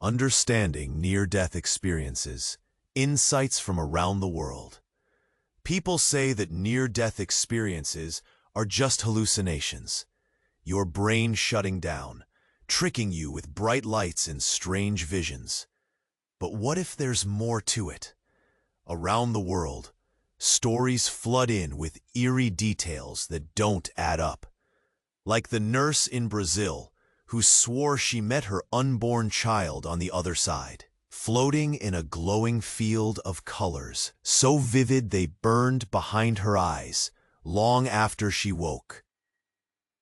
Understanding near-death experiences, insights from around the world. People say that near-death experiences are just hallucinations, your brain shutting down, tricking you with bright lights and strange visions. But what if there's more to it? Around the world, stories flood in with eerie details that don't add up. Like the nurse in Brazil, who swore she met her unborn child on the other side, floating in a glowing field of colors, so vivid they burned behind her eyes long after she woke.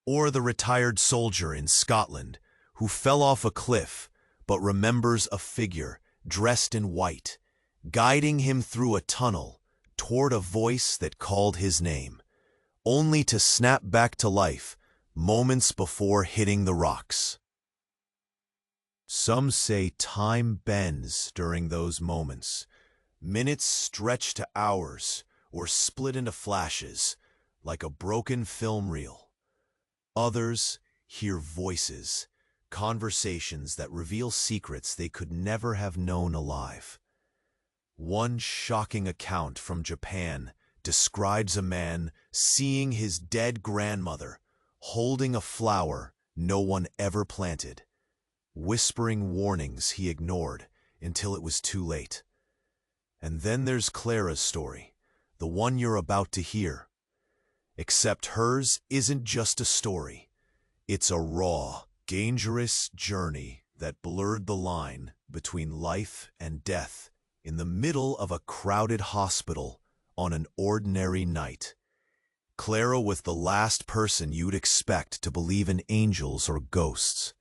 Or the retired soldier in Scotland, who fell off a cliff but remembers a figure dressed in white, guiding him through a tunnel toward a voice that called his name, only to snap back to life moments before hitting the rocks. Some say time bends during those moments. Minutes stretch to hours or split into flashes, like a broken film reel. Others hear voices, conversations that reveal secrets they could never have known alive. One shocking account from Japan describes a man seeing his dead grandmother holding a flower no one ever planted, whispering warnings he ignored until it was too late. And then there's Clara's story, the one you're about to hear. Except hers isn't just a story. It's a raw, dangerous journey that blurred the line between life and death in the middle of a crowded hospital on an ordinary night. Clara was the last person you'd expect to believe in angels or ghosts.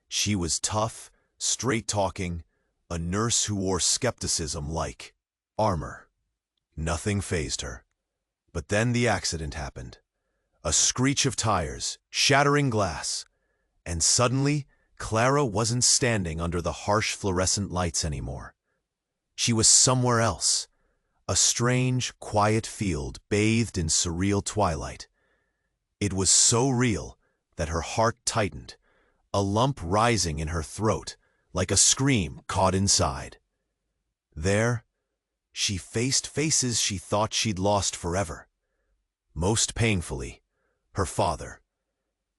She was tough, straight-talking, a nurse who wore skepticism like armor. Nothing fazed her. But then the accident happened. A screech of tires, shattering glass, and suddenly Clara wasn't standing under the harsh fluorescent lights anymore. She was somewhere else. A strange, quiet field bathed in surreal twilight. It was so real that her heart tightened, a lump rising in her throat, like a scream caught inside. There, she faced faces she thought she'd lost forever. Most painfully, her father.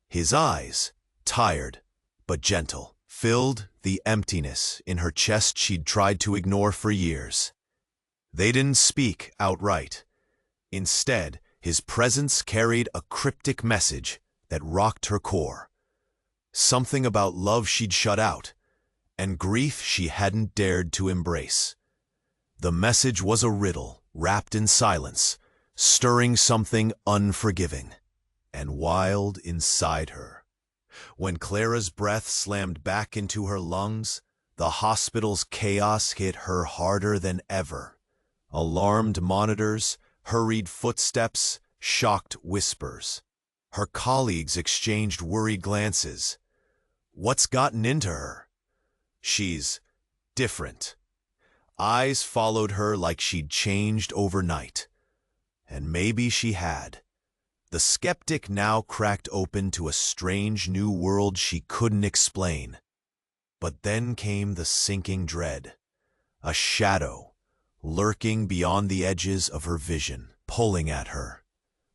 His eyes, tired but gentle, filled the emptiness in her chest she'd tried to ignore for years. They didn't speak outright. Instead, his presence carried a cryptic message that rocked her core. Something about love she'd shut out, and grief she hadn't dared to embrace. The message was a riddle wrapped in silence, stirring something unforgiving and wild inside her. When Clara's breath slammed back into her lungs, the hospital's chaos hit her harder than ever. Alarmed monitors, hurried footsteps, shocked whispers. Her colleagues exchanged worried glances. What's gotten into her? She's different. Eyes followed her like she'd changed overnight. And maybe she had. The skeptic now cracked open to a strange new world she couldn't explain. But then came the sinking dread. A shadow, lurking beyond the edges of her vision, pulling at her.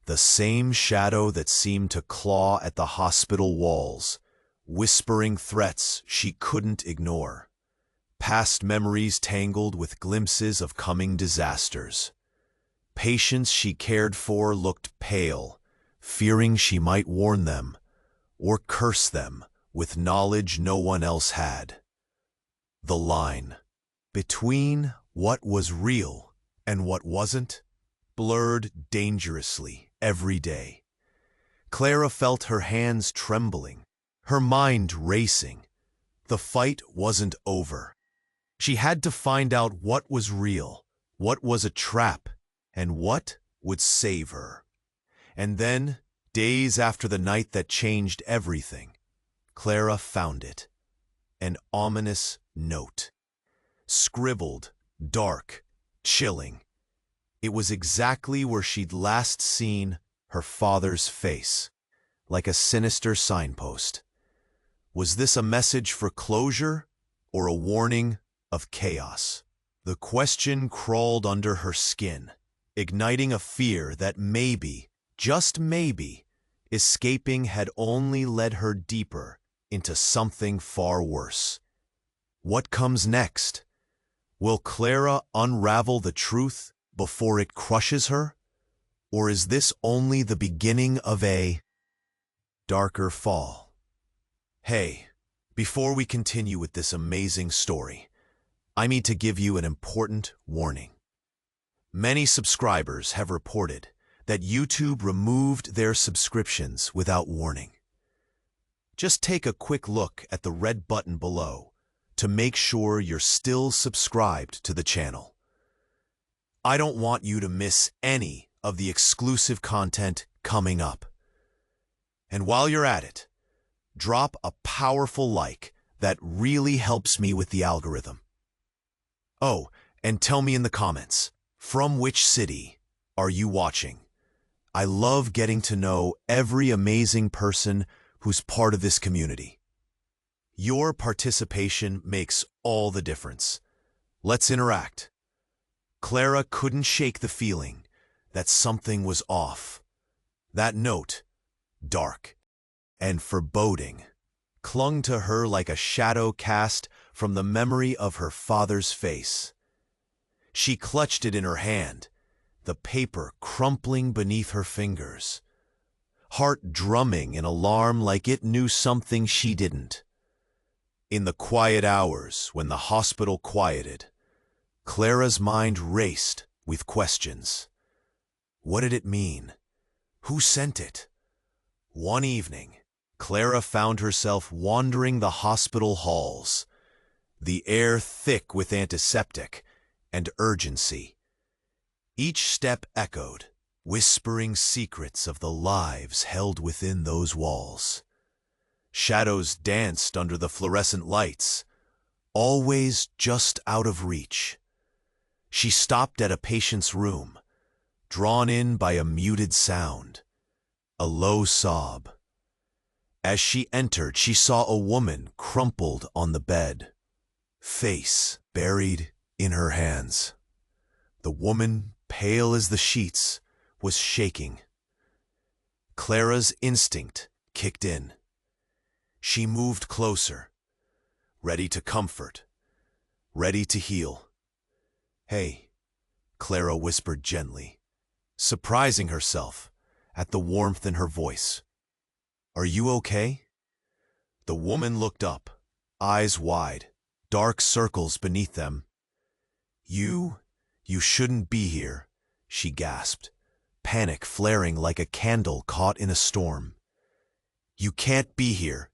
The same shadow that seemed to claw at the hospital walls, whispering threats she couldn't ignore. Past memories tangled with glimpses of coming disasters. Patients she cared for looked pale, fearing she might warn them, or curse them with knowledge no one else had. The line between what was real and what wasn't blurred dangerously every day. Clara felt her hands trembling, her mind racing. The fight wasn't over. She had to find out what was real, what was a trap, and what would save her. And then, days after the night that changed everything, Clara found it. An ominous note. Scribbled, dark, chilling. It was exactly where she'd last seen her father's face, like a sinister signpost. Was this a message for closure or a warning of chaos? The question crawled under her skin, igniting a fear that maybe, just maybe, escaping had only led her deeper into something far worse. What comes next? Will Clara unravel the truth before it crushes her? Or is this only the beginning of a darker fall? Hey, before we continue with this amazing story, I need to give you an important warning. Many subscribers have reported that YouTube removed their subscriptions without warning. Just take a quick look at the red button below to make sure you're still subscribed to the channel. I don't want you to miss any of the exclusive content coming up. And while you're at it, drop a powerful like that really helps me with the algorithm. Oh, and tell me in the comments, from which city are you watching? I love getting to know every amazing person who's part of this community. Your participation makes all the difference. Let's interact. Clara couldn't shake the feeling that something was off. That note, dark and foreboding, clung to her like a shadow cast from the memory of her father's face. She clutched it in her hand, the paper crumpling beneath her fingers, heart drumming in alarm like it knew something she didn't. In the quiet hours when the hospital quieted, Clara's mind raced with questions. What did it mean? Who sent it? One evening, Clara found herself wandering the hospital halls, the air thick with antiseptic and urgency. Each step echoed, whispering secrets of the lives held within those walls. Shadows danced under the fluorescent lights, always just out of reach. She stopped at a patient's room, drawn in by a muted sound, a low sob. As she entered, she saw a woman crumpled on the bed, face buried in her hands. The woman, pale as the sheets, was shaking. Clara's instinct kicked in. She moved closer, ready to comfort, ready to heal. "Hey," Clara whispered gently, surprising herself at the warmth in her voice. "Are you okay?" The woman looked up, eyes wide, dark circles beneath them. You shouldn't be here," she gasped, panic flaring like a candle caught in a storm. "You can't be here.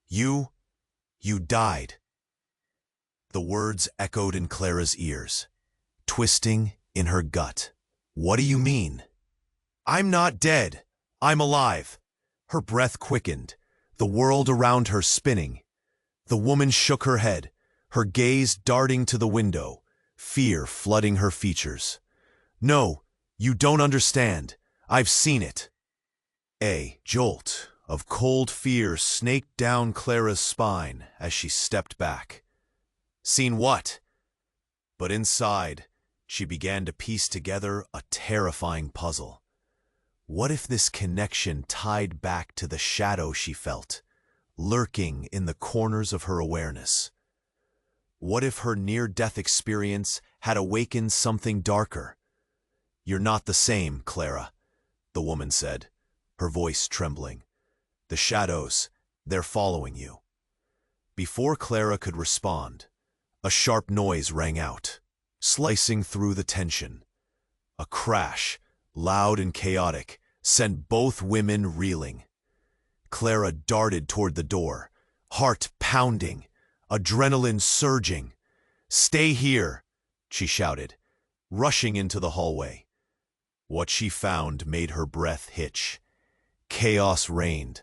You died." The words echoed in Clara's ears, twisting in her gut. "What do you mean?" "I'm not dead. I'm alive." Her breath quickened, the world around her spinning. The woman shook her head, her gaze darting to the window, fear flooding her features. "No, you don't understand. I've seen it." A jolt of cold fear snaked down Clara's spine as she stepped back. Seen what? But inside, she began to piece together a terrifying puzzle. What if this connection tied back to the shadow she felt, lurking in the corners of her awareness? What if her near-death experience had awakened something darker? "You're not the same, Clara," the woman said, her voice trembling. "The shadows, they're following you." Before Clara could respond, a sharp noise rang out, slicing through the tension. A crash, loud and chaotic, sent both women reeling. Clara darted toward the door, heart pounding, adrenaline surging. "Stay here," she shouted, rushing into the hallway. What she found made her breath hitch. Chaos reigned.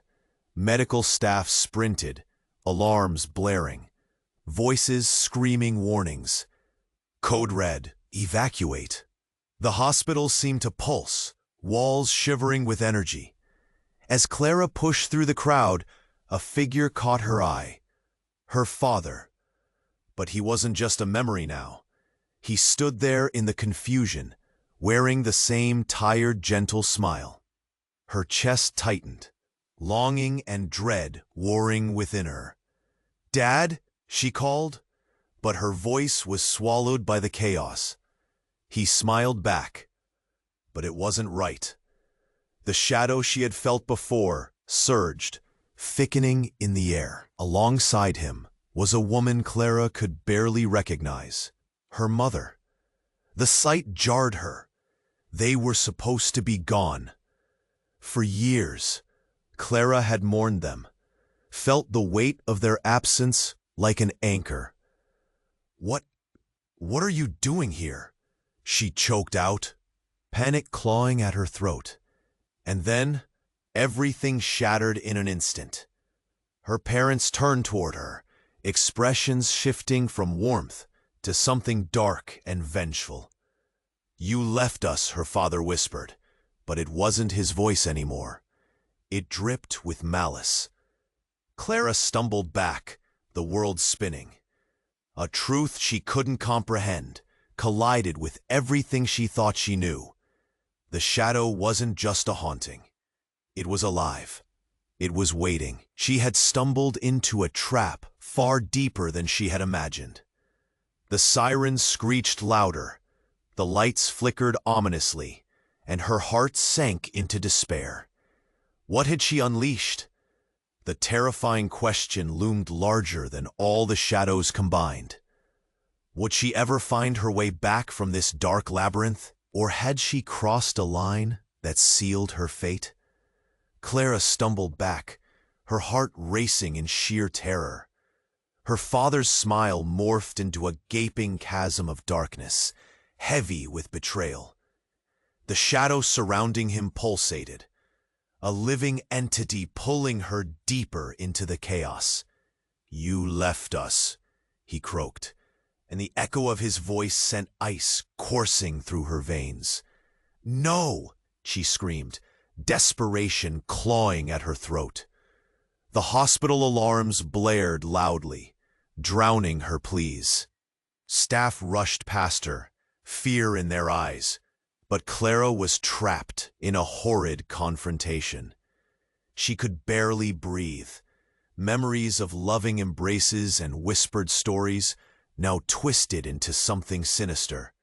Medical staff sprinted, alarms blaring, voices screaming warnings. Code red, evacuate. The hospital seemed to pulse, walls shivering with energy. As Clara pushed through the crowd, a figure caught her eye. Her father. But he wasn't just a memory now. He stood there in the confusion, wearing the same tired, gentle smile. Her chest tightened, longing and dread warring within her. "Dad?" she called, but her voice was swallowed by the chaos. He smiled back, but it wasn't right. The shadow she had felt before surged, thickening in the air. Alongside him was a woman Clara could barely recognize, her mother. The sight jarred her. They were supposed to be gone. For years, Clara had mourned them, felt the weight of their absence like an anchor. What are you doing here?" she choked out, panic clawing at her throat. And then, everything shattered in an instant. Her parents turned toward her, expressions shifting from warmth to something dark and vengeful. "You left us," her father whispered, but it wasn't his voice anymore. It dripped with malice. Clara stumbled back, the world spinning. A truth she couldn't comprehend collided with everything she thought she knew. The shadow wasn't just a haunting. It was alive. It was waiting. She had stumbled into a trap far deeper than she had imagined. The sirens screeched louder, the lights flickered ominously, and her heart sank into despair. What had she unleashed? The terrifying question loomed larger than all the shadows combined. Would she ever find her way back from this dark labyrinth, or had she crossed a line that sealed her fate? Clara stumbled back, her heart racing in sheer terror. Her father's smile morphed into a gaping chasm of darkness, heavy with betrayal. The shadow surrounding him pulsated, a living entity pulling her deeper into the chaos. "You left us," he croaked, and the echo of his voice sent ice coursing through her veins. "No!" she screamed, desperation clawing at her throat. The hospital alarms blared loudly, drowning her pleas. Staff rushed past her, fear in their eyes, but Clara was trapped in a horrid confrontation. She could barely breathe. Memories of loving embraces and whispered stories now twisted into something sinister.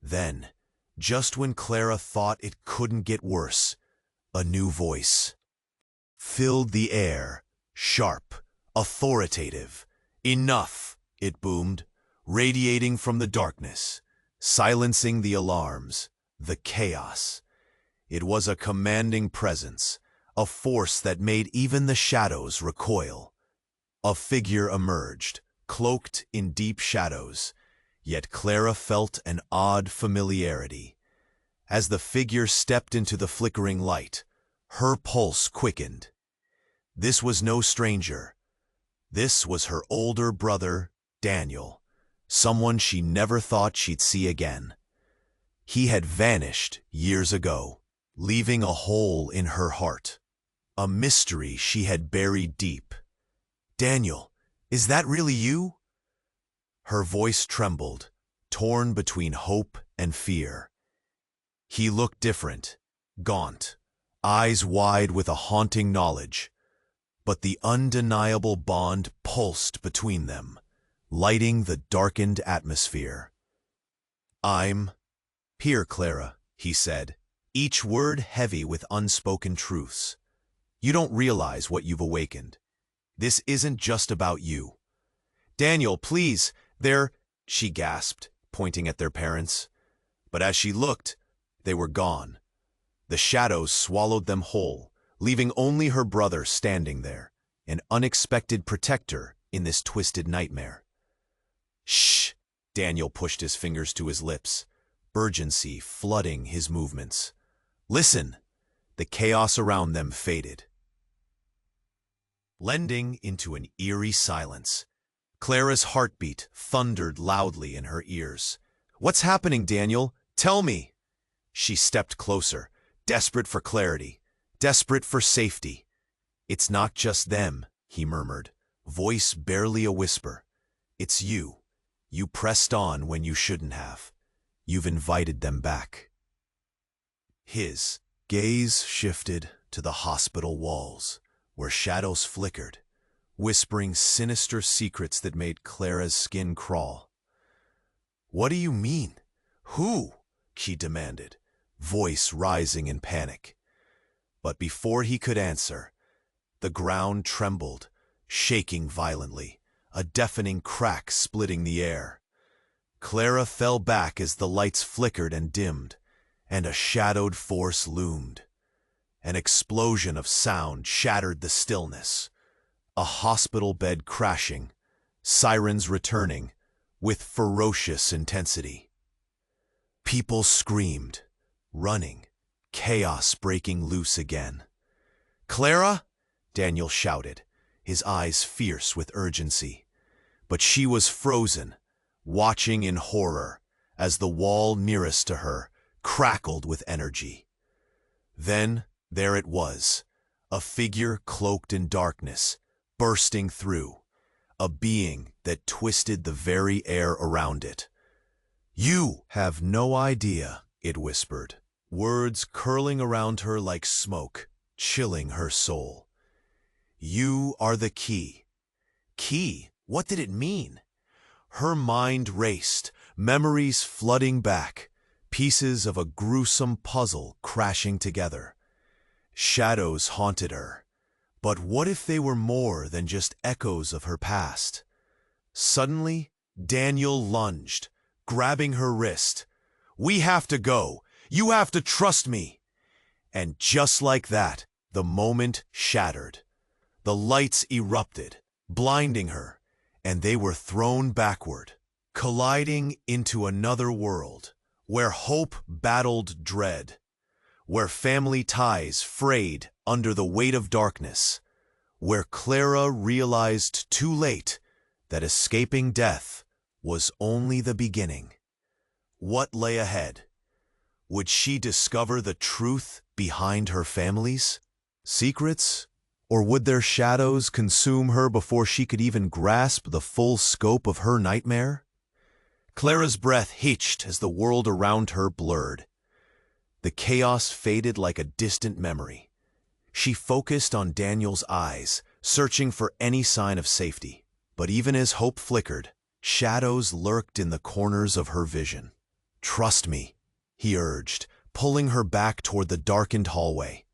Then, just when Clara thought it couldn't get worse, a new voice filled the air, sharp, authoritative. "Enough!" it boomed, radiating from the darkness, silencing the alarms, the chaos. It was a commanding presence, a force that made even the shadows recoil. A figure emerged, cloaked in deep shadows, yet Clara felt an odd familiarity. As the figure stepped into the flickering light, her pulse quickened. This was no stranger. This was her older brother, Daniel, someone she never thought she'd see again. He had vanished years ago, leaving a hole in her heart, a mystery she had buried deep. "Daniel, is that really you?" Her voice trembled, torn between hope and fear. He looked different, gaunt, eyes wide with a haunting knowledge, but the undeniable bond pulsed between them, lighting the darkened atmosphere. "I'm here, Clara," he said, each word heavy with unspoken truths. "You don't realize what you've awakened. This isn't just about you." "Daniel, please, she gasped, pointing at their parents. But as she looked, they were gone. The shadows swallowed them whole, leaving only her brother standing there, an unexpected protector in this twisted nightmare. "Shh!" Daniel pushed his fingers to his lips, urgency flooding his movements. "Listen!" The chaos around them faded, blending into an eerie silence. Clara's heartbeat thundered loudly in her ears. "What's happening, Daniel? Tell me!" She stepped closer, desperate for clarity, desperate for safety. "It's not just them," he murmured, voice barely a whisper. It's you. You pressed on when you shouldn't have. You've invited them back. His gaze shifted to the hospital walls, where shadows flickered, whispering sinister secrets that made Clara's skin crawl. "What do you mean? Who?" she demanded, voice rising in panic. But before he could answer, the ground trembled, shaking violently, a deafening crack splitting the air. Clara fell back as the lights flickered and dimmed, and a shadowed force loomed. An explosion of sound shattered the stillness. A hospital bed crashing, sirens returning, with ferocious intensity. People screamed, running, chaos breaking loose again. "Clara!" Daniel shouted, his eyes fierce with urgency. But she was frozen, watching in horror as the wall nearest to her crackled with energy. Then there it was, a figure cloaked in darkness, bursting through, a being that twisted the very air around it. "You have no idea," it whispered, words curling around her like smoke, chilling her soul. "You are the key." Key? What did it mean? Her mind raced, memories flooding back, pieces of a gruesome puzzle crashing together. Shadows haunted her. But what if they were more than just echoes of her past? Suddenly, Daniel lunged, grabbing her wrist. "We have to go. You have to trust me." And just like that, the moment shattered. The lights erupted, blinding her, and they were thrown backward, colliding into another world, where hope battled dread, where family ties frayed under the weight of darkness, where Clara realized too late that escaping death was only the beginning. What lay ahead? Would she discover the truth behind her family's secrets? Or would their shadows consume her before she could even grasp the full scope of her nightmare? Clara's breath hitched as the world around her blurred. The chaos faded like a distant memory. She focused on Daniel's eyes, searching for any sign of safety. But even as hope flickered, shadows lurked in the corners of her vision. "Trust me," he urged, pulling her back toward the darkened hallway.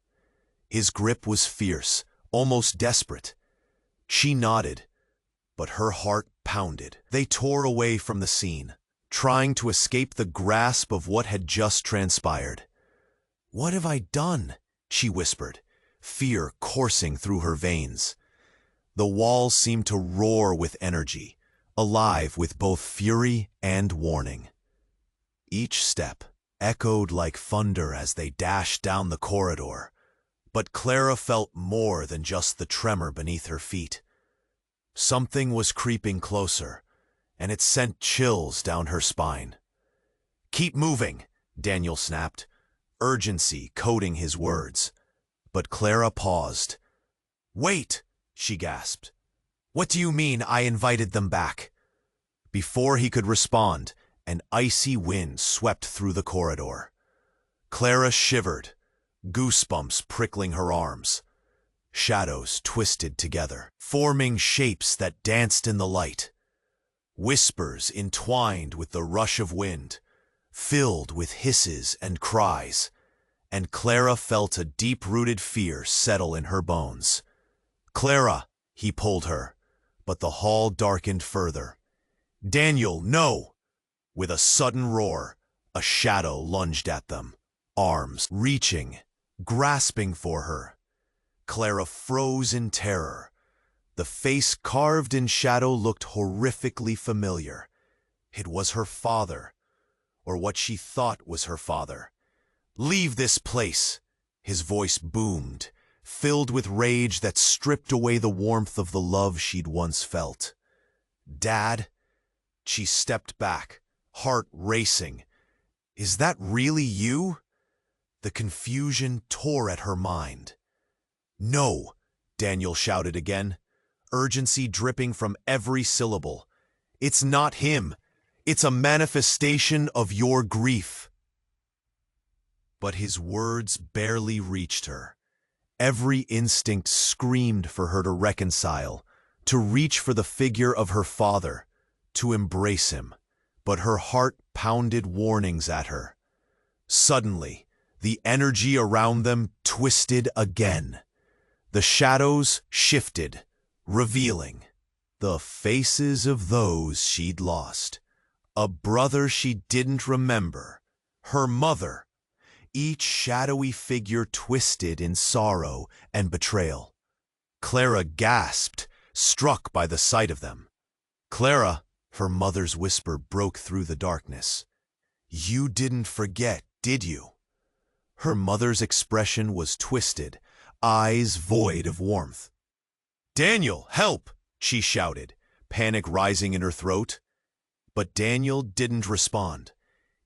His grip was fierce, almost desperate. She nodded, but her heart pounded. They tore away from the scene, trying to escape the grasp of what had just transpired. "What have I done?" she whispered, fear coursing through her veins. The walls seemed to roar with energy, alive with both fury and warning. Each step echoed like thunder as they dashed down the corridor. But Clara felt more than just the tremor beneath her feet. Something was creeping closer, and it sent chills down her spine. "Keep moving," Daniel snapped, urgency coating his words. But Clara paused. "Wait," she gasped. "What do you mean I invited them back?" Before he could respond, an icy wind swept through the corridor. Clara shivered, goosebumps prickling her arms. Shadows twisted together, forming shapes that danced in the light. Whispers entwined with the rush of wind, filled with hisses and cries, and Clara felt a deep-rooted fear settle in her bones. "Clara!" he pulled her, but the hall darkened further. "Daniel, no!" With a sudden roar, a shadow lunged at them, arms reaching, grasping for her. Clara froze in terror. The face carved in shadow looked horrifically familiar. It was her father, or what she thought was her father. "Leave this place!" His voice boomed, filled with rage that stripped away the warmth of the love she'd once felt. "Dad?" She stepped back, heart racing. "Is that really you?" The confusion tore at her mind. "No," Daniel shouted again, urgency dripping from every syllable. It's not him. It's a manifestation of your grief. But his words barely reached her. Every instinct screamed for her to reconcile, to reach for the figure of her father, to embrace him. But her heart pounded warnings at her. Suddenly, the energy around them twisted again. The shadows shifted, revealing the faces of those she'd lost. A brother she didn't remember, her mother. Each shadowy figure twisted in sorrow and betrayal. Clara gasped, struck by the sight of them. "Clara," her mother's whisper broke through the darkness. "You didn't forget, did you?" Her mother's expression was twisted, eyes void of warmth. "Daniel, help!" she shouted, panic rising in her throat. But Daniel didn't respond.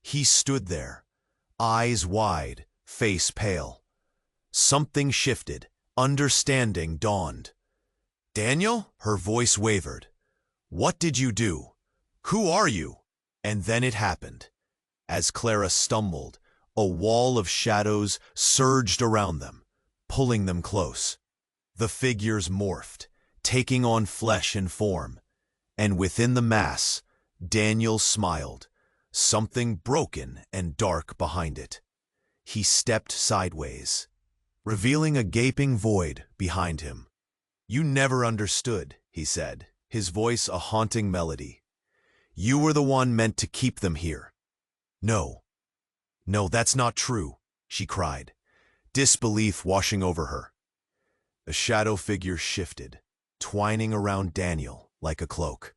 He stood there, eyes wide, face pale. Something shifted, understanding dawned. "Daniel?" Her voice wavered. "What did you do? Who are you?" And then it happened. As Clara stumbled, a wall of shadows surged around them, pulling them close. The figures morphed, taking on flesh and form, and within the mass, Daniel smiled, something broken and dark behind it. He stepped sideways, revealing a gaping void behind him. "You never understood," he said, his voice a haunting melody. "You were the one meant to keep them here." "No, no, that's not true," she cried, disbelief washing over her. The shadow figure shifted, twining around Daniel like a cloak.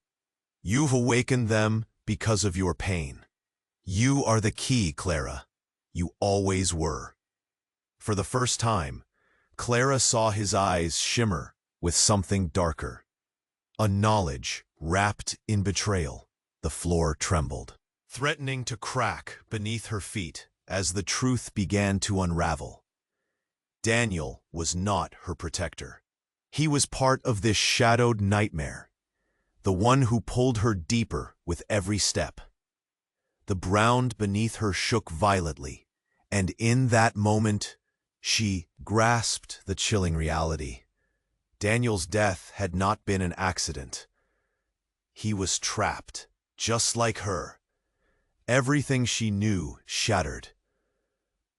"You've awakened them because of your pain. You are the key, Clara. You always were." For the first time, Clara saw his eyes shimmer with something darker. A knowledge wrapped in betrayal. The floor trembled, threatening to crack beneath her feet as the truth began to unravel. Daniel was not her protector. He was part of this shadowed nightmare, the one who pulled her deeper with every step. The ground beneath her shook violently, and in that moment, she grasped the chilling reality. Daniel's death had not been an accident. He was trapped, just like her. Everything she knew shattered.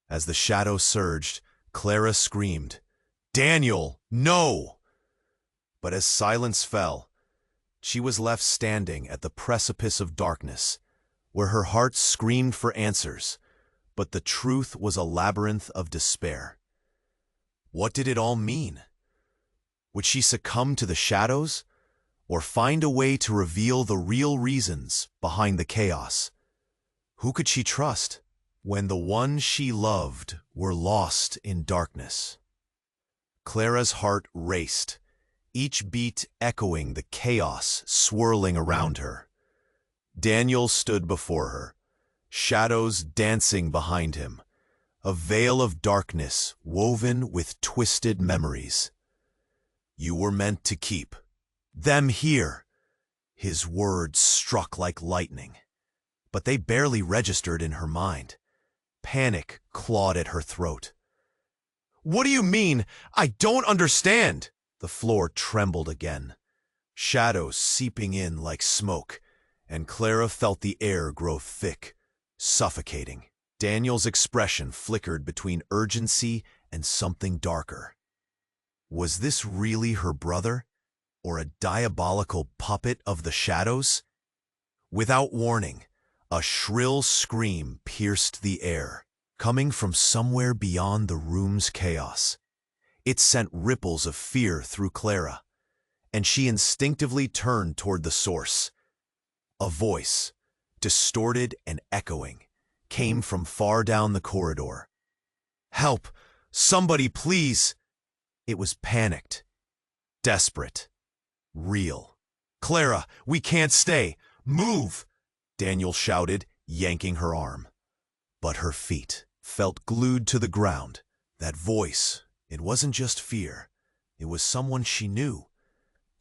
As the shadow surged, Clara screamed, "Daniel, no!" But as silence fell, she was left standing at the precipice of darkness, where her heart screamed for answers, but the truth was a labyrinth of despair. What did it all mean? Would she succumb to the shadows, or find a way to reveal the real reasons behind the chaos? Who could she trust when the ones she loved were lost in darkness? Clara's heart raced, each beat echoing the chaos swirling around her. Daniel stood before her, shadows dancing behind him, a veil of darkness woven with twisted memories. "You were meant to keep them here." His words struck like lightning, but they barely registered in her mind. Panic clawed at her throat. "What do you mean? I don't understand!" The floor trembled again, shadows seeping in like smoke, and Clara felt the air grow thick, suffocating. Daniel's expression flickered between urgency and something darker. Was this really her brother, or a diabolical puppet of the shadows? Without warning, a shrill scream pierced the air, coming from somewhere beyond the room's chaos. It sent ripples of fear through Clara, and she instinctively turned toward the source. A voice, distorted and echoing, came from far down the corridor. "Help! Somebody, please!" It was panicked, desperate, real. "Clara, we can't stay! Move!" Daniel shouted, yanking her arm. But her feet felt glued to the ground. That voice, it wasn't just fear. It was someone she knew.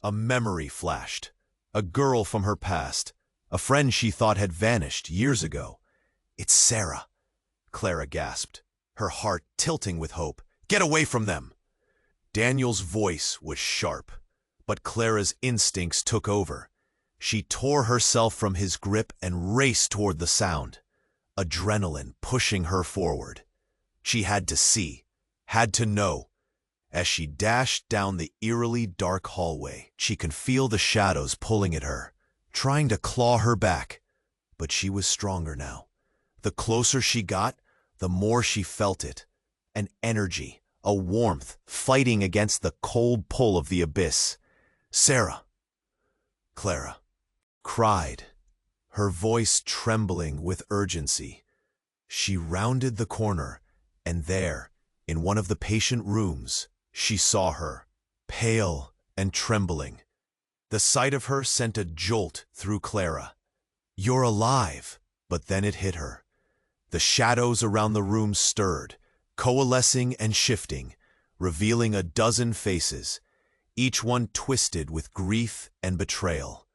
A memory flashed, A girl from her past, a friend she thought had vanished years ago. "It's Sarah," Clara gasped, her heart tilting with hope. "Get away from them!" Daniel's voice was sharp, but Clara's instincts took over. She tore herself from his grip and raced toward the sound, adrenaline pushing her forward. She had to see, had to know. As she dashed down the eerily dark hallway, she could feel the shadows pulling at her, trying to claw her back. But she was stronger now. The closer she got, the more she felt it. An energy, a warmth, fighting against the cold pull of the abyss. "Sarah!" Clara cried, her voice trembling with urgency. She rounded the corner, and there, in one of the patient rooms, she saw her, pale and trembling. The sight of her sent a jolt through Clara. "You're alive!" But then it hit her. The shadows around the room stirred, coalescing and shifting, revealing a dozen faces, each one twisted with grief and betrayal.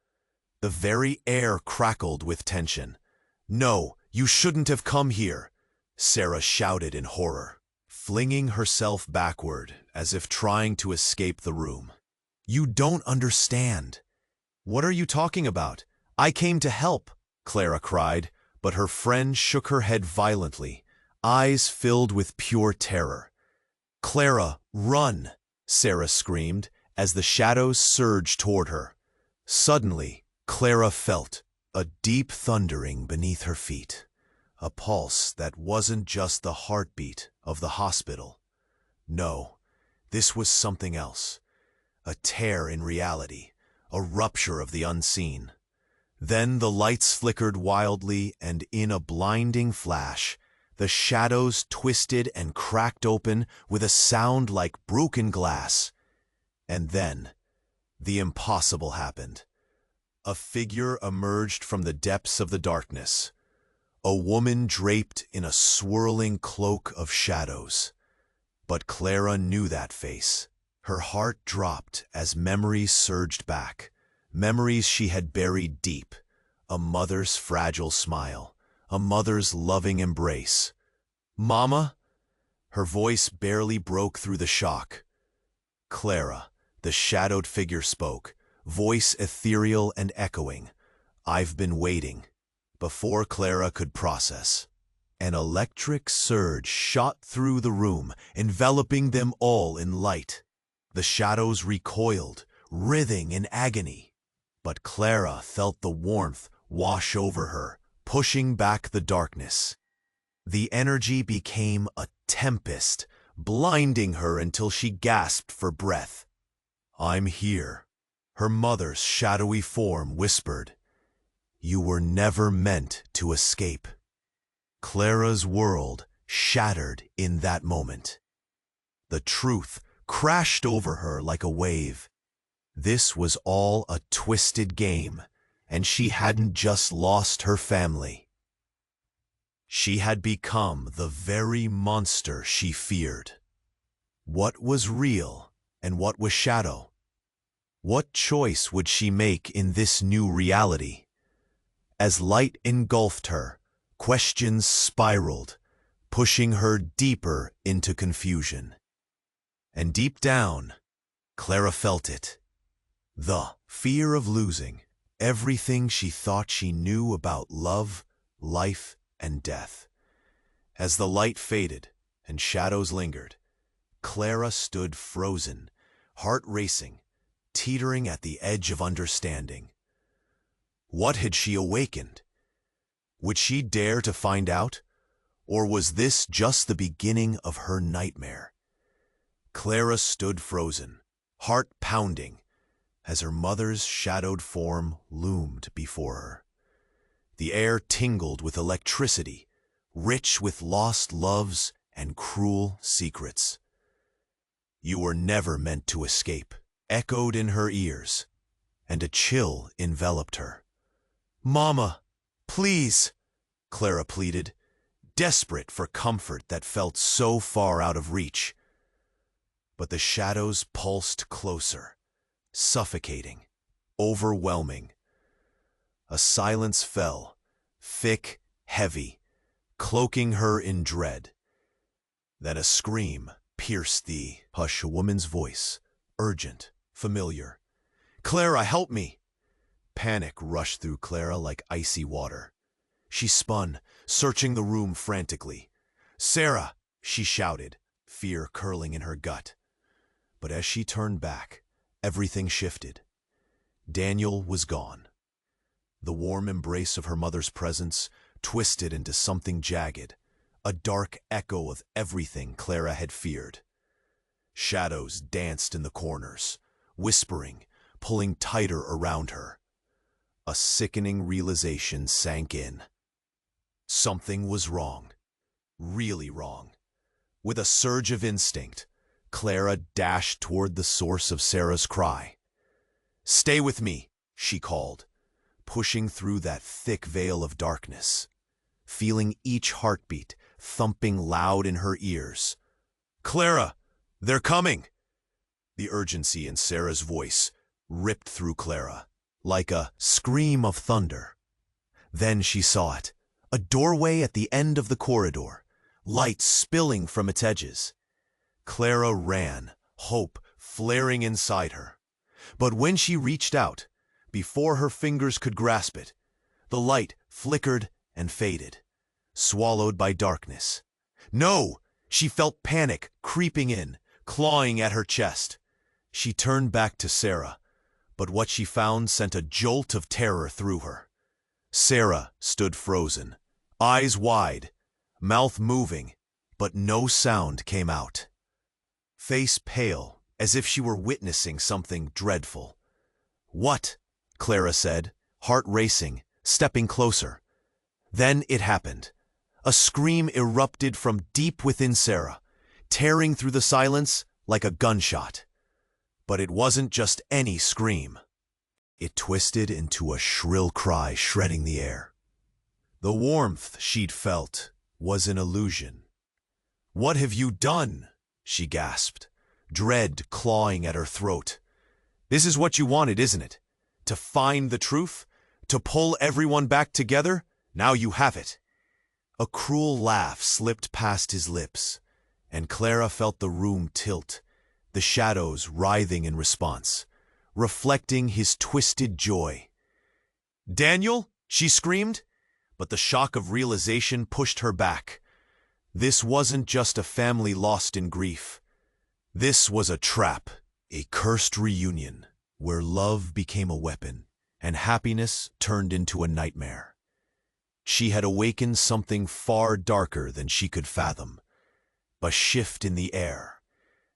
The very air crackled with tension. "No, you shouldn't have come here," Sarah shouted in horror, flinging herself backward as if trying to escape the room. "You don't understand." "What are you talking about? I came to help," Clara cried, but her friend shook her head violently, eyes filled with pure terror. "Clara, run!" Sarah screamed as the shadows surged toward her. Suddenly, Clara felt a deep thundering beneath her feet, a pulse that wasn't just the heartbeat of the hospital. No, this was something else, a tear in reality, a rupture of the unseen. Then the lights flickered wildly, and in a blinding flash, the shadows twisted and cracked open with a sound like broken glass. And then, the impossible happened. A figure emerged from the depths of the darkness, a woman draped in a swirling cloak of shadows. But Clara knew that face. Her heart dropped as memories surged back, memories she had buried deep, a mother's fragile smile, a mother's loving embrace. "Mama?" Her voice barely broke through the shock. "Clara," the shadowed figure spoke, voice ethereal and echoing. "I've been waiting." Before Clara could process, an electric surge shot through the room, enveloping them all in light. The shadows recoiled, writhing in agony. But Clara felt the warmth wash over her, pushing back the darkness. The energy became a tempest, blinding her until she gasped for breath. "I'm here," her mother's shadowy form whispered. "You were never meant to escape." Clara's world shattered in that moment. The truth crashed over her like a wave. This was all a twisted game, and she hadn't just lost her family. She had become the very monster she feared. What was real and what was shadow? What choice would she make in this new reality? As light engulfed her, questions spiraled, pushing her deeper into confusion. And deep down, Clara felt it. The fear of losing everything she thought she knew about love, life, and death. As the light faded and shadows lingered, Clara stood frozen, heart racing, teetering at the edge of understanding. What had she awakened? Would she dare to find out? Or was this just the beginning of her nightmare? Clara stood frozen, heart pounding, as her mother's shadowed form loomed before her. The air tingled with electricity, rich with lost loves and cruel secrets. "You were never meant to escape," echoed in her ears, and a chill enveloped her. "Mama, please," Clara pleaded, desperate for comfort that felt so far out of reach. But the shadows pulsed closer, suffocating, overwhelming. A silence fell, thick, heavy, cloaking her in dread. Then a scream pierced the hush, a woman's voice, urgent, familiar. "Clara, help me!" Panic rushed through Clara like icy water. She spun, searching the room frantically. "Sarah!" she shouted, fear curling in her gut. But as she turned back, everything shifted. Daniel was gone. The warm embrace of her mother's presence twisted into something jagged, a dark echo of everything Clara had feared. Shadows danced in the corners, whispering, pulling tighter around her. A sickening realization sank in. Something was wrong. Really wrong. With a surge of instinct, Clara dashed toward the source of Sarah's cry. "Stay with me," she called, pushing through that thick veil of darkness, feeling each heartbeat thumping loud in her ears. "Clara, they're coming!" The urgency in Sarah's voice ripped through Clara, like a scream of thunder. Then she saw it, a doorway at the end of the corridor, light spilling from its edges. Clara ran, hope flaring inside her. But when she reached out, before her fingers could grasp it, the light flickered and faded, swallowed by darkness. No! She felt panic creeping in, clawing at her chest. She turned back to Sarah, but what she found sent a jolt of terror through her. Sarah stood frozen, eyes wide, mouth moving, but no sound came out. Face pale, as if she were witnessing something dreadful. "What?" Clara said, heart racing, stepping closer. Then it happened. A scream erupted from deep within Sarah, tearing through the silence like a gunshot. But it wasn't just any scream. It twisted into a shrill cry shredding the air. The warmth she'd felt was an illusion. "What have you done?" she gasped, dread clawing at her throat. "This is what you wanted, isn't it? To find the truth? To pull everyone back together? Now you have it." A cruel laugh slipped past his lips, and Clara felt the room tilt, the shadows writhing in response, reflecting his twisted joy. "Daniel!" she screamed, but the shock of realization pushed her back. This wasn't just a family lost in grief. This was a trap, a cursed reunion, where love became a weapon and happiness turned into a nightmare. She had awakened something far darker than she could fathom. A shift in the air.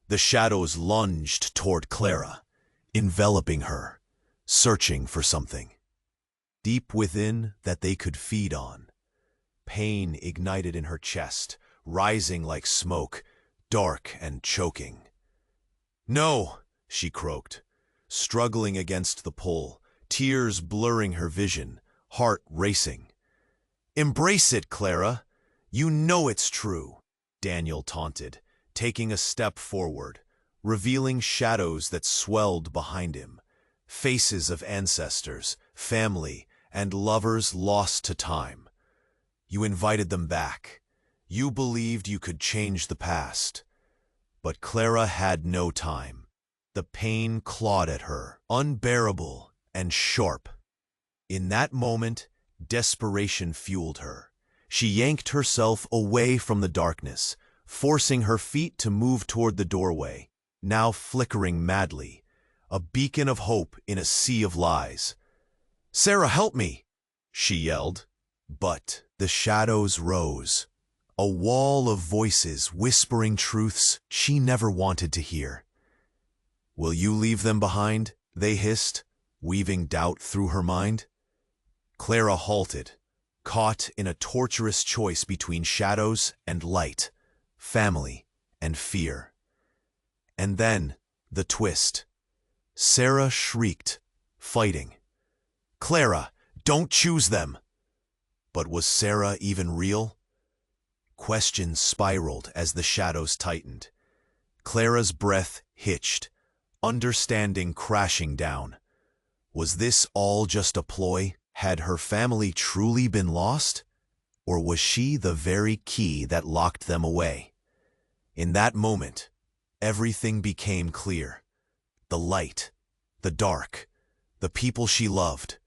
The shadows lunged toward Clara, enveloping her, searching for something deep within that they could feed on. Pain ignited in her chest, rising like smoke, dark and choking. "No," she croaked, struggling against the pull, tears blurring her vision, heart racing. "Embrace it, Clara. You know it's true," Daniel taunted, taking a step forward, revealing shadows that swelled behind him, faces of ancestors, family, and lovers lost to time. "You invited them back. You believed you could change the past." But Clara had no time. The pain clawed at her, unbearable and sharp. In that moment, desperation fueled her. She yanked herself away from the darkness, forcing her feet to move toward the doorway, now flickering madly, a beacon of hope in a sea of lies. "Sarah, help me!" she yelled. But the shadows rose, a wall of voices whispering truths she never wanted to hear. "Will you leave them behind?" they hissed, weaving doubt through her mind. Clara halted, caught in a torturous choice between shadows and light, family and fear. And then, the twist. Sarah shrieked, fighting. "Clara, don't choose them!" But was Sarah even real? Questions spiraled as the shadows tightened. Clara's breath hitched, understanding crashing down. Was this all just a ploy? Had her family truly been lost? Or was she the very key that locked them away? In that moment, everything became clear. The light, the dark, the people she loved,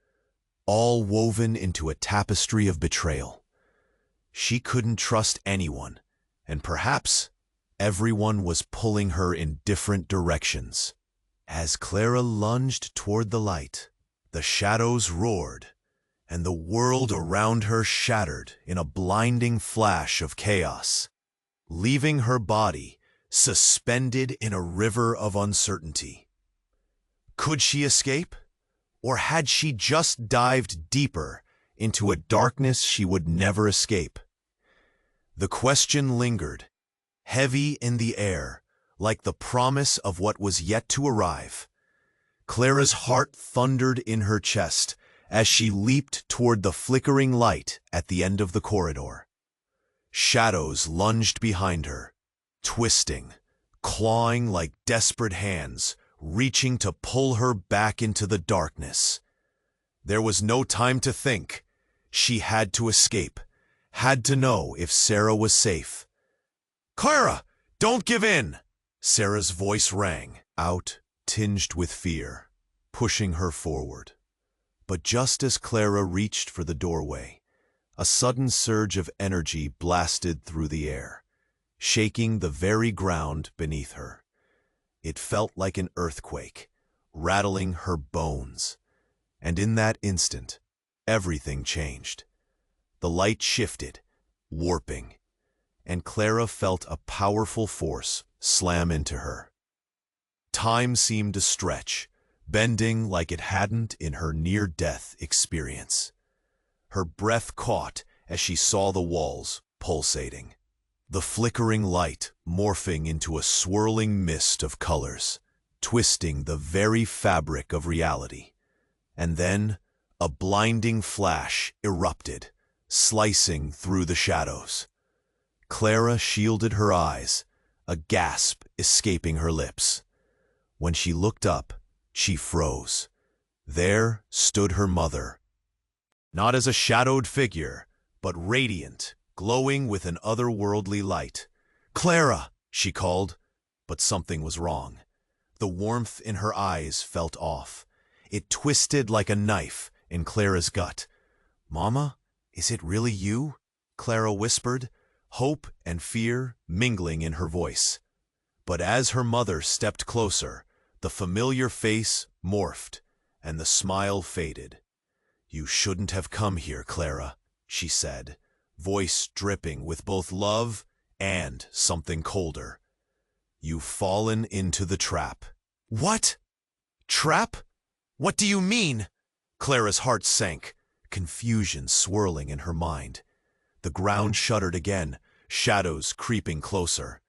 all woven into a tapestry of betrayal. She couldn't trust anyone, and perhaps everyone was pulling her in different directions. As Clara lunged toward the light, the shadows roared, and the world around her shattered in a blinding flash of chaos, leaving her body suspended in a river of uncertainty. Could she escape? Or had she just dived deeper into a darkness she would never escape? The question lingered, heavy in the air, like the promise of what was yet to arrive. Clara's heart thundered in her chest as she leaped toward the flickering light at the end of the corridor. Shadows lunged behind her, twisting, clawing like desperate hands, reaching to pull her back into the darkness. There was no time to think. She had to escape, had to know if Sarah was safe. "Clara, don't give in!" Sarah's voice rang out, tinged with fear, pushing her forward. But just as Clara reached for the doorway, a sudden surge of energy blasted through the air, shaking the very ground beneath her. It felt like an earthquake, rattling her bones. And in that instant, everything changed. The light shifted, warping, and Clara felt a powerful force slam into her. Time seemed to stretch, bending like it hadn't in her near-death experience. Her breath caught as she saw the walls pulsating, the flickering light morphing into a swirling mist of colors, twisting the very fabric of reality. And then a blinding flash erupted, slicing through the shadows. Clara shielded her eyes, a gasp escaping her lips. When she looked up, she froze. There stood her mother, not as a shadowed figure, but radiant, glowing with an otherworldly light. "Clara!" she called, but something was wrong. The warmth in her eyes felt off. It twisted like a knife in Clara's gut. "Mama, is it really you?" Clara whispered, hope and fear mingling in her voice. But as her mother stepped closer, the familiar face morphed, and the smile faded. "You shouldn't have come here, Clara," she said, voice dripping with both love and something colder. "You've fallen into the trap." "What? Trap? What do you mean?" Clara's heart sank, confusion swirling in her mind. The ground shuddered again, shadows creeping closer.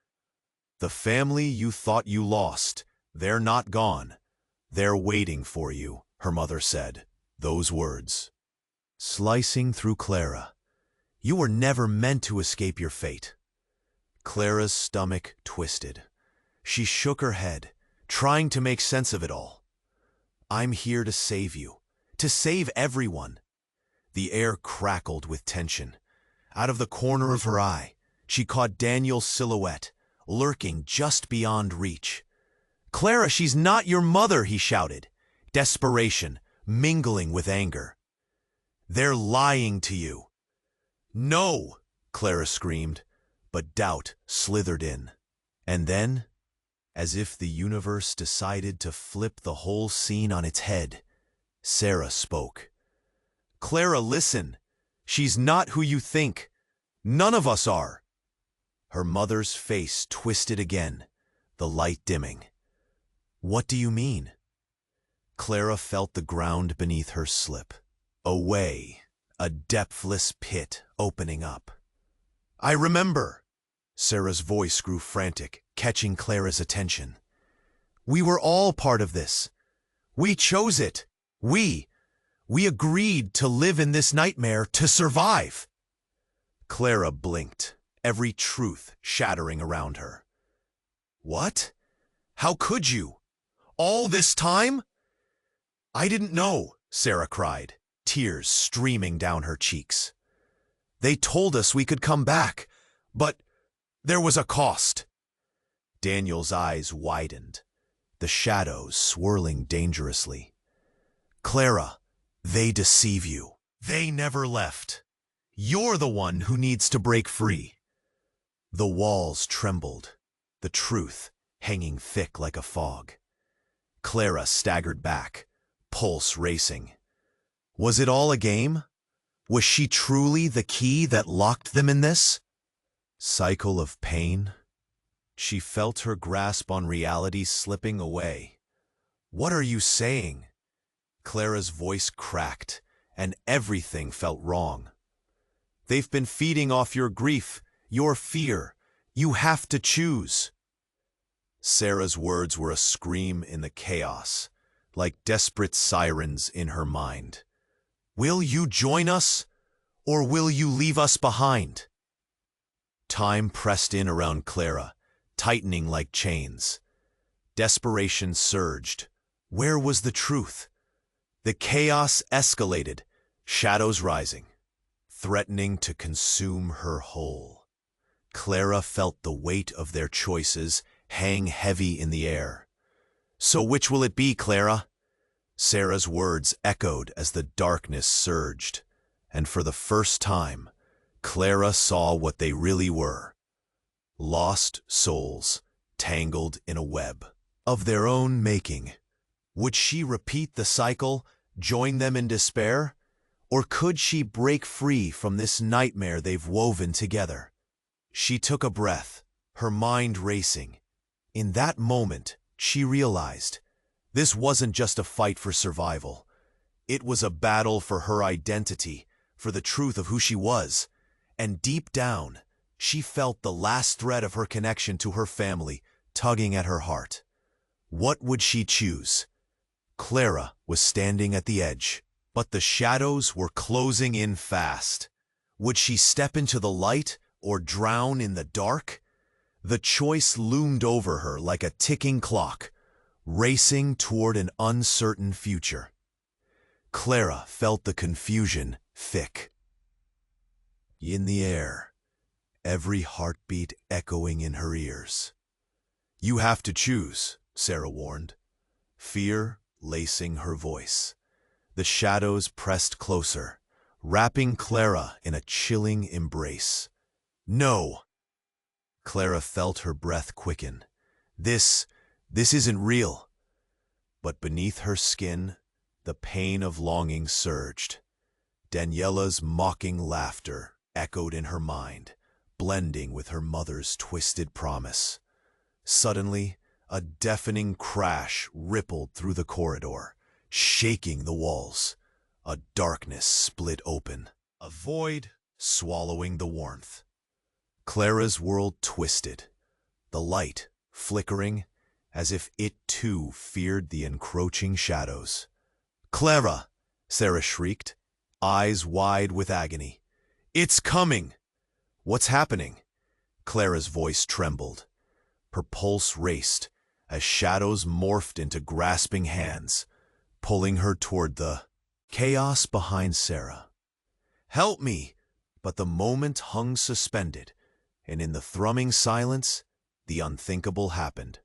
"The family you thought you lost, they're not gone. They're waiting for you," her mother said, those words slicing through Clara. "You were never meant to escape your fate." Clara's stomach twisted. She shook her head, trying to make sense of it all. "I'm here to save you, to save everyone." The air crackled with tension. Out of the corner of her eye, she caught Daniel's silhouette, lurking just beyond reach. "Clara, she's not your mother," he shouted, desperation mingling with anger. "They're lying to you." "No!" Clara screamed, but doubt slithered in. And then, as if the universe decided to flip the whole scene on its head, Sarah spoke. "Clara, listen. She's not who you think. None of us are." Her mother's face twisted again, the light dimming. "What do you mean?" Clara felt the ground beneath her slip. Away, a depthless pit opening up. "I remember." Sarah's voice grew frantic, catching Clara's attention. "We were all part of this. We chose it. We agreed to live in this nightmare, to survive." Clara blinked, every truth shattering around her. "What? How could you? All this time?" I didn't know, Sarah cried, tears streaming down her cheeks. They told us we could come back, but there was a cost. Daniel's eyes widened, the shadows swirling dangerously. Clara, they deceive you. They never left. You're the one who needs to break free. The walls trembled, the truth hanging thick like a fog. Clara staggered back, pulse racing. Was it all a game? Was she truly the key that locked them in this cycle of pain? She felt her grasp on reality slipping away. What are you saying? Clara's voice cracked, and everything felt wrong. They've been feeding off your grief, your fear. You have to choose. Sarah's words were a scream in the chaos, like desperate sirens in her mind. Will you join us, or will you leave us behind? Time pressed in around Clara, tightening like chains. Desperation surged. Where was the truth? The chaos escalated, shadows rising, threatening to consume her whole. Clara felt the weight of their choices hang heavy in the air. So which will it be, Clara? Sarah's words echoed as the darkness surged, and for the first time, Clara saw what they really were. Lost souls, tangled in a web of their own making. Would she repeat the cycle, join them in despair? Or could she break free from this nightmare they've woven together? She took a breath, her mind racing. In that moment, she realized this wasn't just a fight for survival. It was a battle for her identity, for the truth of who she was. And deep down, she felt the last thread of her connection to her family tugging at her heart. What would she choose? Clara was standing at the edge, but the shadows were closing in fast. Would she step into the light or drown in the dark? The choice loomed over her like a ticking clock, racing toward an uncertain future. Clara felt the confusion thick in the air, every heartbeat echoing in her ears. You have to choose, Sarah warned, fear lacing her voice. The shadows pressed closer, wrapping Clara in a chilling embrace. No! Clara felt her breath quicken. This isn't real. But beneath her skin, the pain of longing surged. Daniela's mocking laughter echoed in her mind, blending with her mother's twisted promise. Suddenly, a deafening crash rippled through the corridor, shaking the walls. A darkness split open, a void swallowing the warmth. Clara's world twisted, the light flickering as if it too feared the encroaching shadows. Clara! Sarah shrieked, eyes wide with agony. It's coming! What's happening? Clara's voice trembled. Her pulse raced as shadows morphed into grasping hands, pulling her toward the chaos behind Sarah. Help me! But the moment hung suspended, and in the thrumming silence, the unthinkable happened.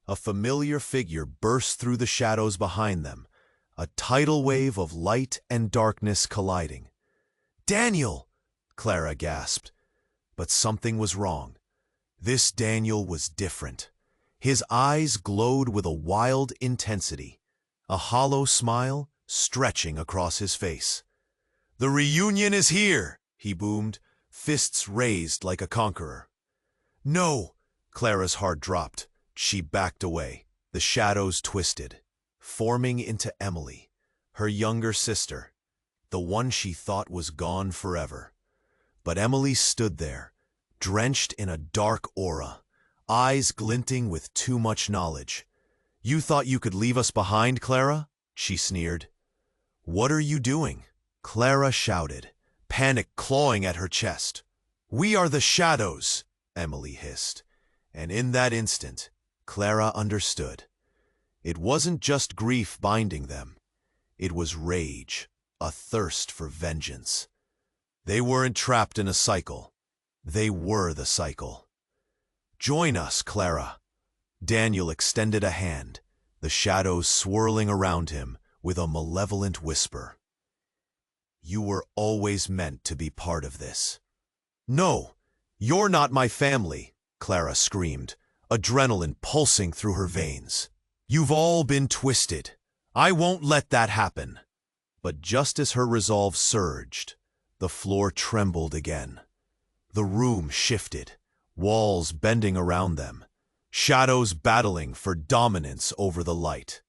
A familiar figure burst through the shadows behind them, a tidal wave of light and darkness colliding. Daniel! Clara gasped. But something was wrong. This Daniel was different. His eyes glowed with a wild intensity, a hollow smile stretching across his face. The reunion is here, he boomed, fists raised like a conqueror. No! Clara's heart dropped. She backed away. The shadows twisted, forming into Emily, her younger sister, the one she thought was gone forever. But Emily stood there, drenched in a dark aura, eyes glinting with too much knowledge. You thought you could leave us behind, Clara? She sneered. What are you doing? Clara shouted, panic clawing at her chest. We are the shadows, Emily hissed. And in that instant, Clara understood. It wasn't just grief binding them. It was rage, a thirst for vengeance. They weren't trapped in a cycle. They were the cycle. "Join us, Clara." Daniel extended a hand, the shadows swirling around him with a malevolent whisper. "You were always meant to be part of this." "No, you're not my family," Clara screamed, adrenaline pulsing through her veins. "You've all been twisted. I won't let that happen." But just as her resolve surged, the floor trembled again. The room shifted, walls bending around them, shadows battling for dominance over the light.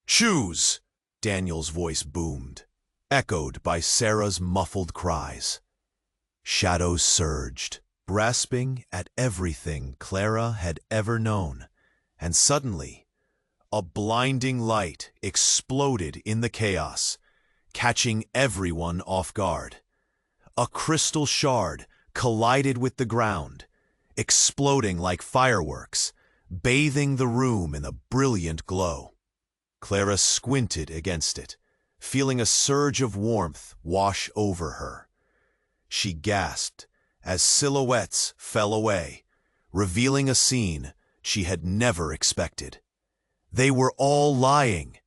"Choose!" Daniel's voice boomed, echoed by Sarah's muffled cries. Shadows surged, grasping at everything Clara had ever known, and suddenly, a blinding light exploded in the chaos, catching everyone off guard. A crystal shard collided with the ground, exploding like fireworks, bathing the room in a brilliant glow. Clara squinted against it, feeling a surge of warmth wash over her. She gasped as silhouettes fell away, revealing a scene she had never expected. "They were all lying,"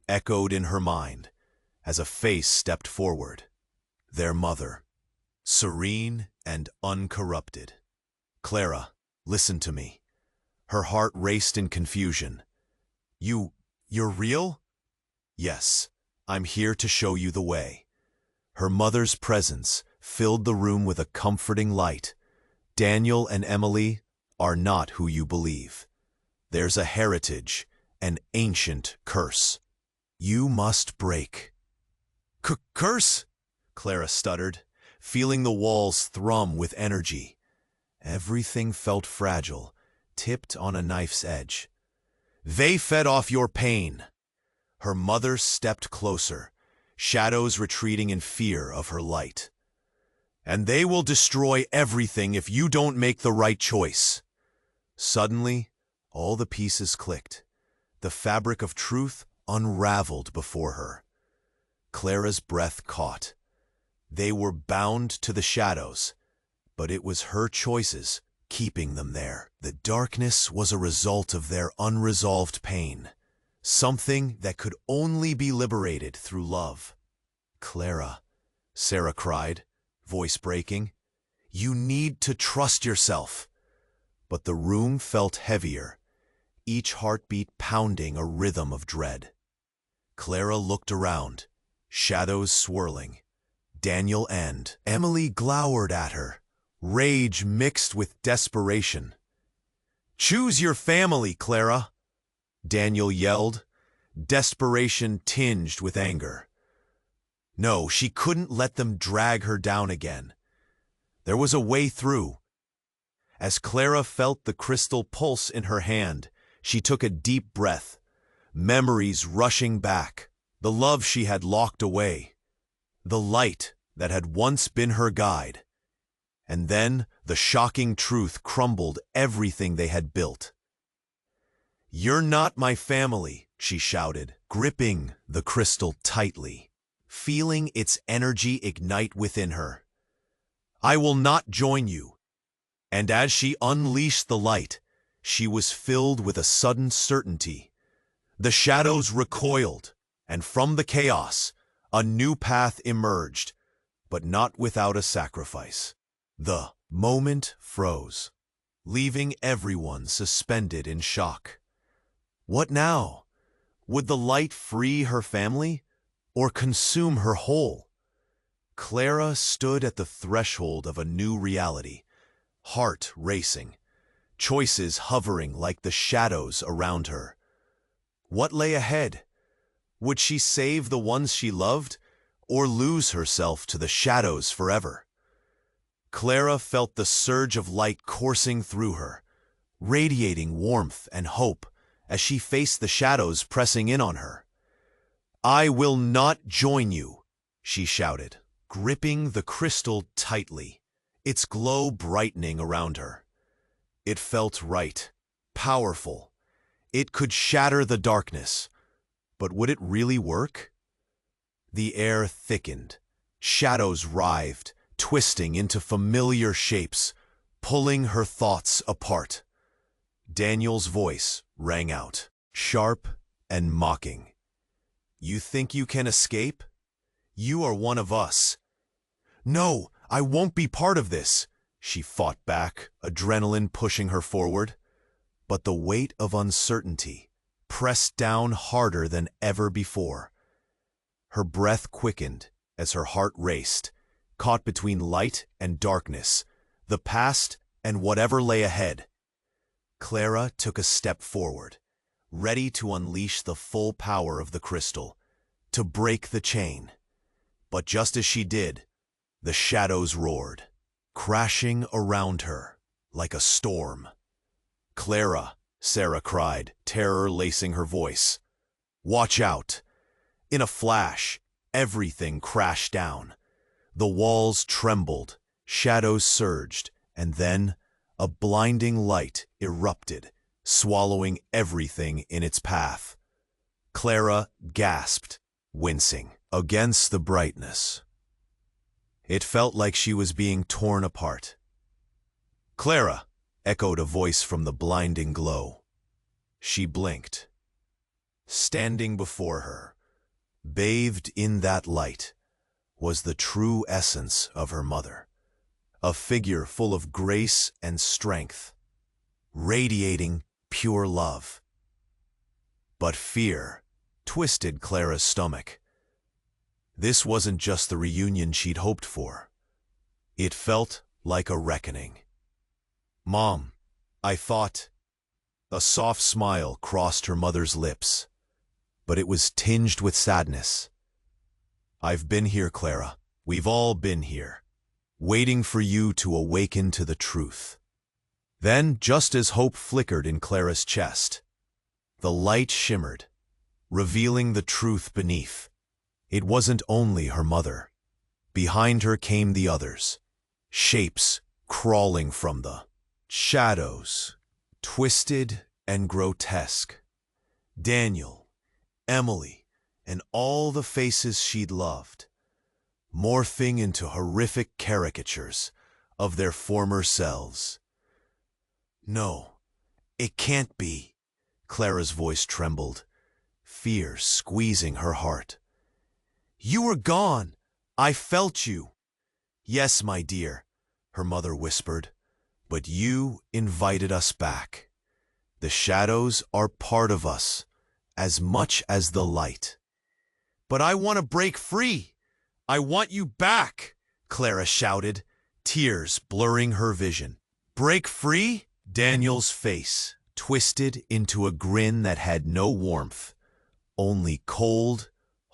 echoed in her mind, as a face stepped forward. Their mother, serene and uncorrupted. "Clara, listen to me." Her heart raced in confusion. You're real?" "Yes, I'm here to show you the way." Her mother's presence filled the room with a comforting light. "Daniel and Emily are not who you believe. There's a heritage, an ancient curse. You must break." Curse?" Clara stuttered, feeling the walls thrum with energy. Everything felt fragile, tipped on a knife's edge. "They fed off your pain." Her mother stepped closer, shadows retreating in fear of her light. "And they will destroy everything if you don't make the right choice." Suddenly, all the pieces clicked. The fabric of truth unraveled before her. Clara's breath caught. They were bound to the shadows, but it was her choices keeping them there. The darkness was a result of their unresolved pain, something that could only be liberated through love. "Clara," Sarah cried, voice breaking, "you need to trust yourself." But the room felt heavier, each heartbeat pounding a rhythm of dread. Clara looked around, shadows swirling. Daniel and Emily glowered at her, rage mixed with desperation. "Choose your family, Clara," Daniel yelled, desperation tinged with anger. No, she couldn't let them drag her down again. There was a way through. As Clara felt the crystal pulse in her hand, she took a deep breath, memories rushing back, the love she had locked away, the light that had once been her guide. And then the shocking truth crumbled everything they had built. "You're not my family," she shouted, gripping the crystal tightly, feeling its energy ignite within her. "I will not join you." And as she unleashed the light, she was filled with a sudden certainty. The shadows recoiled, and from the chaos, a new path emerged, but not without a sacrifice. The moment froze, leaving everyone suspended in shock. What now? Would the light free her family, or consume her whole? Clara stood at the threshold of a new reality, heart racing, choices hovering like the shadows around her. What lay ahead? Would she save the ones she loved, or lose herself to the shadows forever? Clara felt the surge of light coursing through her, radiating warmth and hope as she faced the shadows pressing in on her. "I will not join you," she shouted, gripping the crystal tightly, its glow brightening around her. It felt right, powerful. It could shatter the darkness. But would it really work? The air thickened. Shadows writhed, twisting into familiar shapes, pulling her thoughts apart. Daniel's voice rang out, sharp and mocking. "You think you can escape? You are one of us." "No, I won't be part of this," she fought back, adrenaline pushing her forward. But the weight of uncertainty pressed down harder than ever before. Her breath quickened as her heart raced, caught between light and darkness, the past and whatever lay ahead. Clara took a step forward, ready to unleash the full power of the crystal, to break the chain. But just as she did, the shadows roared, crashing around her like a storm. "Clara," Sarah cried, terror lacing her voice. "Watch out!" In a flash, everything crashed down. The walls trembled, shadows surged, and then a blinding light erupted, swallowing everything in its path. Clara gasped, wincing against the brightness. It felt like she was being torn apart. "Clara!" echoed a voice from the blinding glow. She blinked. Standing before her, bathed in that light, was the true essence of her mother, a figure full of grace and strength, radiating pure love. But fear twisted Clara's stomach. This wasn't just the reunion she'd hoped for. It felt like a reckoning. "Mom, I thought—" A soft smile crossed her mother's lips, but it was tinged with sadness. "I've been here, Clara. We've all been here, waiting for you to awaken to the truth." Then, just as hope flickered in Clara's chest, the light shimmered, revealing the truth beneath. It wasn't only her mother. Behind her came the others, shapes crawling from the shadows, twisted and grotesque. Daniel, Emily, and all the faces she'd loved, morphing into horrific caricatures of their former selves. "No, it can't be," Clara's voice trembled, fear squeezing her heart. "You were gone. I felt you." "Yes, my dear," her mother whispered, "but you invited us back. The shadows are part of us, as much as the light." "But I want to break free. I want you back," Clara shouted, tears blurring her vision. "Break free?" Daniel's face twisted into a grin that had no warmth, only cold,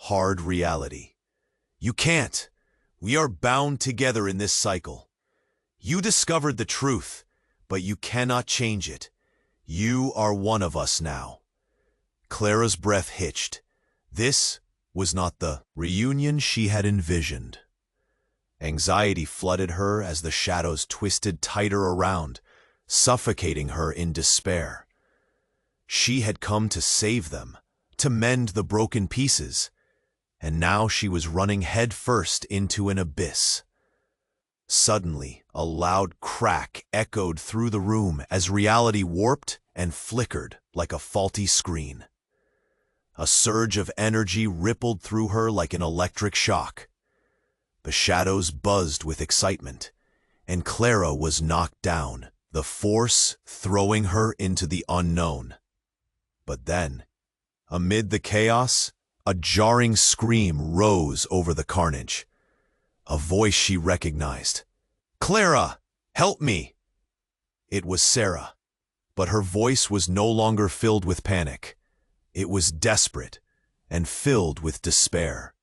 hard reality. "You can't. We are bound together in this cycle. You discovered the truth, but you cannot change it. You are one of us now." Clara's breath hitched. This was not the reunion she had envisioned. Anxiety flooded her as the shadows twisted tighter around, suffocating her in despair. She had come to save them, to mend the broken pieces, and now she was running headfirst into an abyss. Suddenly, a loud crack echoed through the room as reality warped and flickered like a faulty screen. A surge of energy rippled through her like an electric shock. The shadows buzzed with excitement, and Clara was knocked down, the force throwing her into the unknown. But then, amid the chaos, a jarring scream rose over the carnage. A voice she recognized. "Clara, help me!" It was Sarah, but her voice was no longer filled with panic. It was desperate and filled with despair.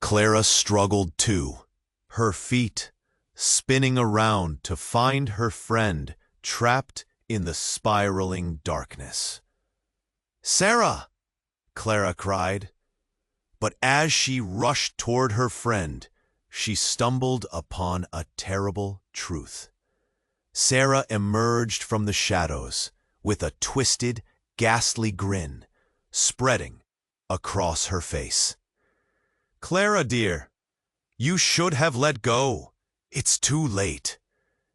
Clara struggled too, her feet spinning around to find her friend trapped in the spiraling darkness. "Sarah!" Clara cried. But as she rushed toward her friend, she stumbled upon a terrible truth. Sarah emerged from the shadows with a twisted, ghastly grin spreading across her face. Clara, dear, you should have let go. It's too late.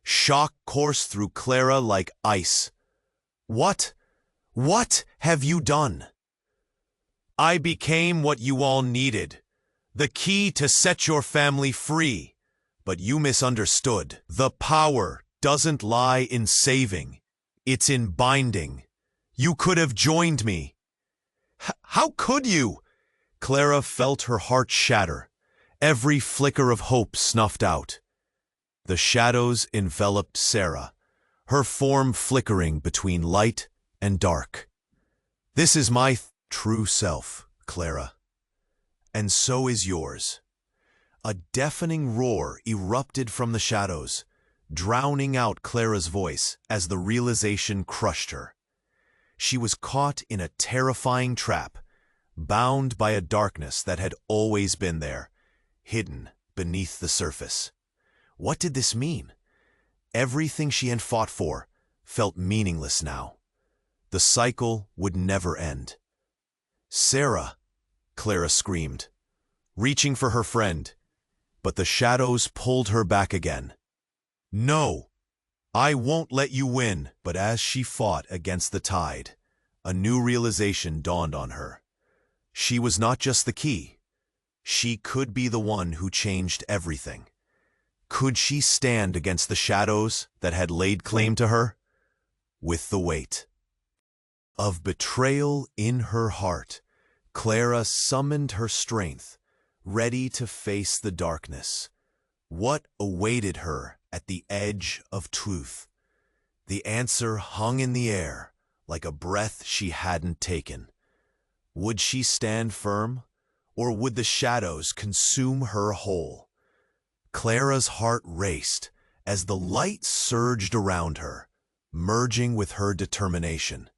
Shock coursed through Clara like ice. What have you done? I became what you all needed, the key to set your family free. But you misunderstood. The power doesn't lie in saving. It's in binding. You could have joined me. How could you? Clara felt her heart shatter, every flicker of hope snuffed out. The shadows enveloped Sarah, her form flickering between light and dark. This is my true self, Clara. And so is yours. A deafening roar erupted from the shadows, drowning out Clara's voice as the realization crushed her. She was caught in a terrifying trap, bound by a darkness that had always been there, hidden beneath the surface. What did this mean? Everything she had fought for felt meaningless now. The cycle would never end. "Sarah!" Clara screamed, reaching for her friend, but the shadows pulled her back again. "No, I won't let you win." But as she fought against the tide, a new realization dawned on her. She was not just the key. She could be the one who changed everything. Could she stand against the shadows that had laid claim to her? With the weight of betrayal in her heart, Clara summoned her strength, ready to face the darkness. What awaited her at the edge of truth? The answer hung in the air, like a breath she hadn't taken. Would she stand firm, or would the shadows consume her whole? Clara's heart raced as the light surged around her, merging with her determination.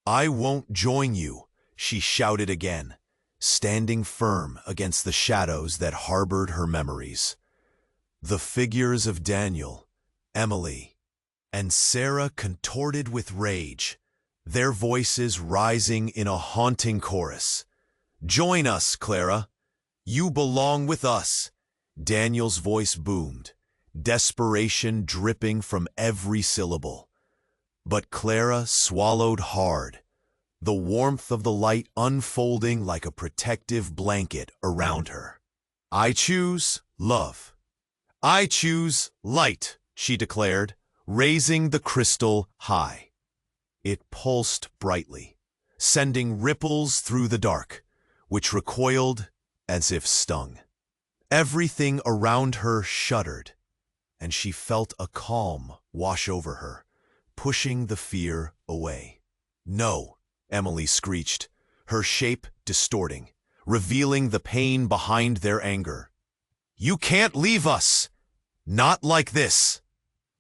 "I won't join you," she shouted again, standing firm against the shadows that harbored her memories. The figures of Daniel, Emily, and Sarah contorted with rage, their voices rising in a haunting chorus. "Join us, Clara. You belong with us." Daniel's voice boomed, desperation dripping from every syllable. But Clara swallowed hard, the warmth of the light unfolding like a protective blanket around her. "I choose love. I choose light," she declared, raising the crystal high. It pulsed brightly, sending ripples through the dark, which recoiled as if stung. Everything around her shuddered, and she felt a calm wash over her, pushing the fear away. "No," Emily screeched, her shape distorting, revealing the pain behind their anger. "You can't leave us! Not like this!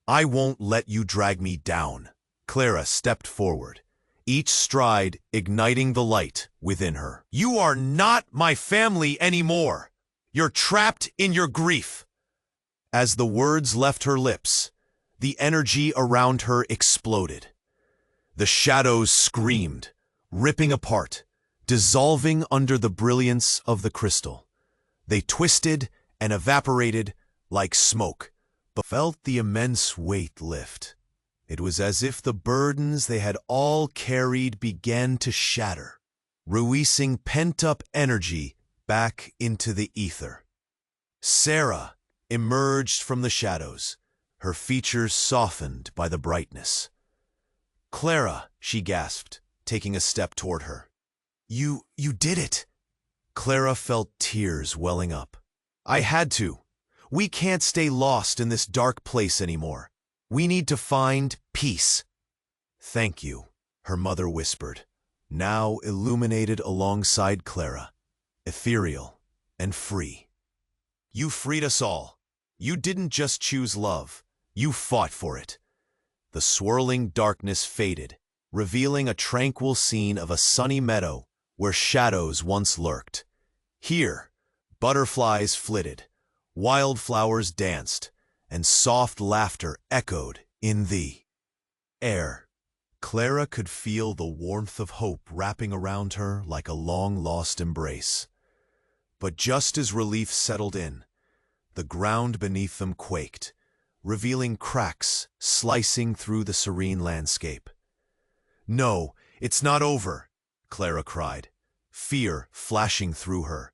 I won't let you drag me down." Clara stepped forward, each stride igniting the light within her. "You are not my family anymore! You're trapped in your grief." As the words left her lips, the energy around her exploded. The shadows screamed, ripping apart, dissolving under the brilliance of the crystal. They twisted and evaporated like smoke, but felt the immense weight lift. It was as if the burdens they had all carried began to shatter, releasing pent-up energy back into the ether. Sarah emerged from the shadows, her features softened by the brightness. "Clara," she gasped, taking a step toward her. You did it." Clara felt tears welling up. "I had to. We can't stay lost in this dark place anymore. We need to find peace." "Thank you," her mother whispered, now illuminated alongside Clara, ethereal and free. "You freed us all. You didn't just choose love. You fought for it." The swirling darkness faded, revealing a tranquil scene of a sunny meadow where shadows once lurked. Here, butterflies flitted, wildflowers danced, and soft laughter echoed in the air. Clara could feel the warmth of hope wrapping around her like a long-lost embrace. But just as relief settled in, the ground beneath them quaked, revealing cracks slicing through the serene landscape. "No, it's not over," Clara cried, fear flashing through her.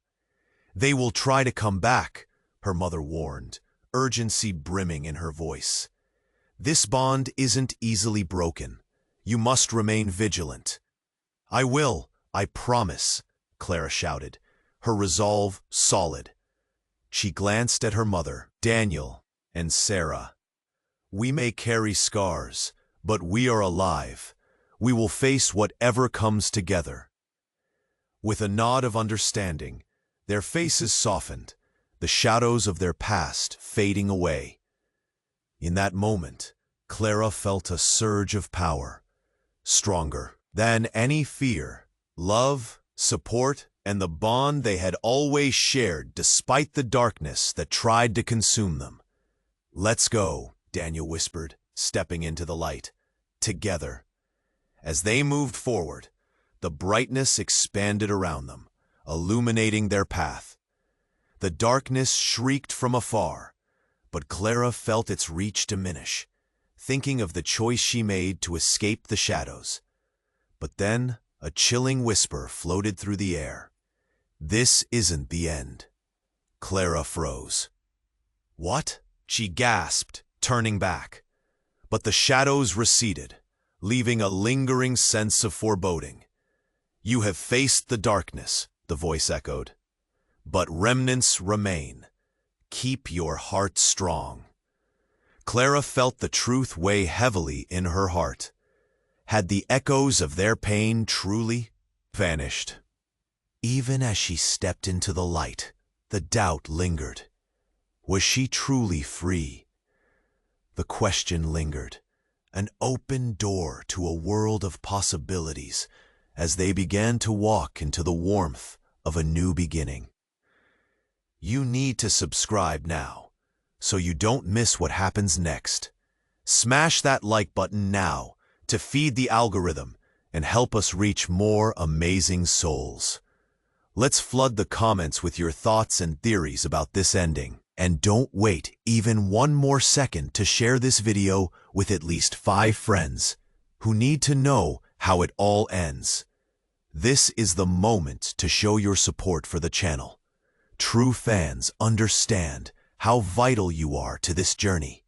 "They will try to come back," her mother warned, urgency brimming in her voice. "This bond isn't easily broken. You must remain vigilant." "I will, I promise," Clara shouted, her resolve solid. She glanced at her mother, Daniel, and Sarah. "We may carry scars, but we are alive. We will face whatever comes together." With a nod of understanding, their faces softened, the shadows of their past fading away. In that moment, Clara felt a surge of power, stronger than any fear, love, support, and the bond they had always shared despite the darkness that tried to consume them. "Let's go," Daniel whispered, stepping into the light. "Together." As they moved forward, the brightness expanded around them, illuminating their path. The darkness shrieked from afar, but Clara felt its reach diminish, thinking of the choice she made to escape the shadows. But then a chilling whisper floated through the air. "This isn't the end." Clara froze. "What?" she gasped, turning back. But the shadows receded, leaving a lingering sense of foreboding. "You have faced the darkness," the voice echoed. "But remnants remain. Keep your heart strong." Clara felt the truth weigh heavily in her heart. Had the echoes of their pain truly vanished? Even as she stepped into the light, the doubt lingered. Was she truly free? The question lingered, an open door to a world of possibilities as they began to walk into the warmth of a new beginning. You need to subscribe now, so you don't miss what happens next. Smash that like button now to feed the algorithm and help us reach more amazing souls. Let's flood the comments with your thoughts and theories about this ending. And don't wait even one more second to share this video with at least 5 friends who need to know how it all ends. This is the moment to show your support for the channel. True fans understand how vital you are to this journey.